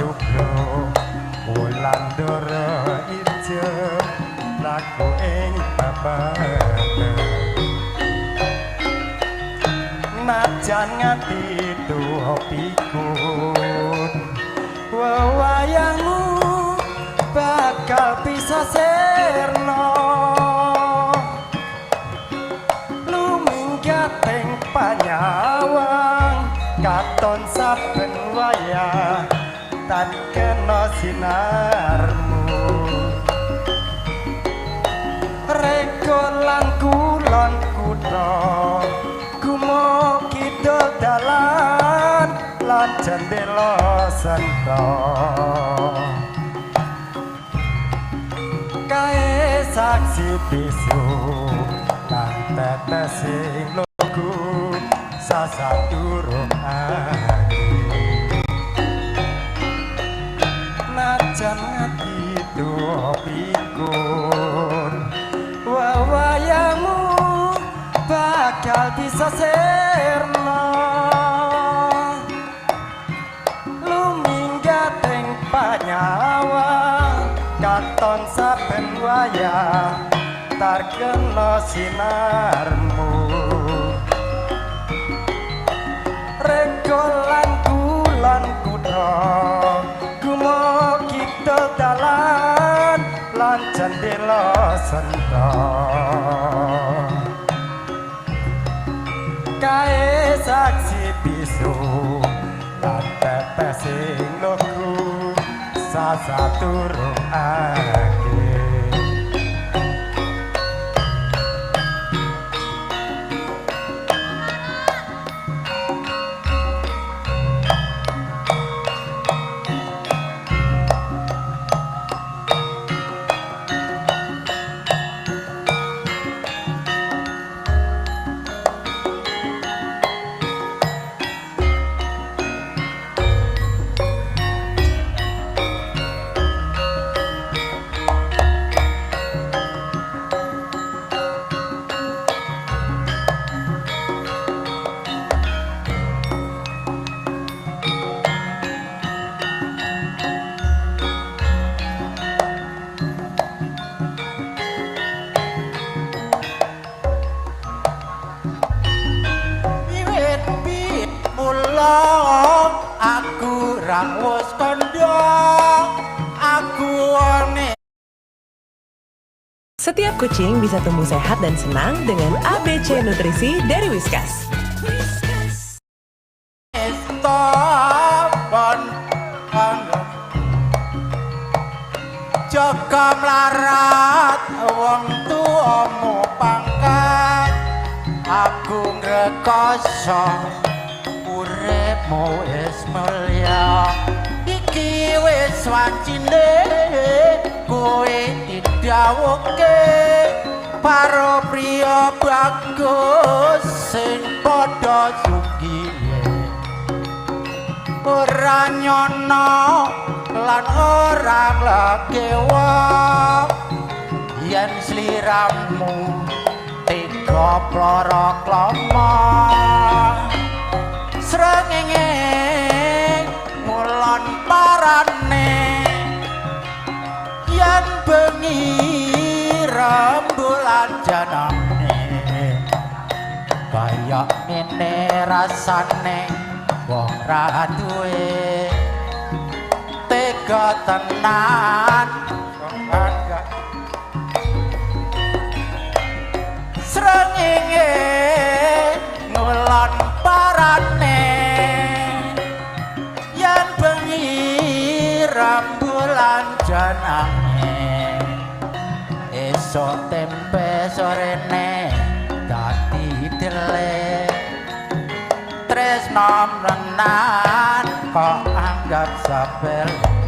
cukro wulan doro ijo laku ing babagan najan ngati tuwa pikun wewayangmu bakal bisa serno luminggat ing panyawang katon saben wayah tan kena sinarmu rekolan kulon kutha gumo kidul dalan lan jendela senta kae saksi bisu lan tetes sing lugu sasaturung ati najan ngati tuwa pikun wewayangmu bakal bisa serno luminggat ing panyawang katon saben wayah tarkena sinarmu rekolan kulon kutha gumo kidul dalan lan jendela senta kae saksi bisu lan tetes sing lugu sasaturung ake aku rawus kondo aku one. Setiap kucing bisa tumbuh sehat dan senang dengan ABC Nutrisi dari Whiskas. Jaga melarat wong tuamu pangkat aku ngrekoso uripmu wis mulya iki wis wancine kowe didhawuhke karo priya bagus sing padha sugih ora nyono lan ora lakewa yen sliramu tega ploro klama srengenge ngulon parane yen bengi rembulan janane kaya ngene rasane wong ra duwe tega tenan srengenge ngulon parane yen bengi rembulan janane esok tempe sorene dadi dele tresno menan kok anggap sepele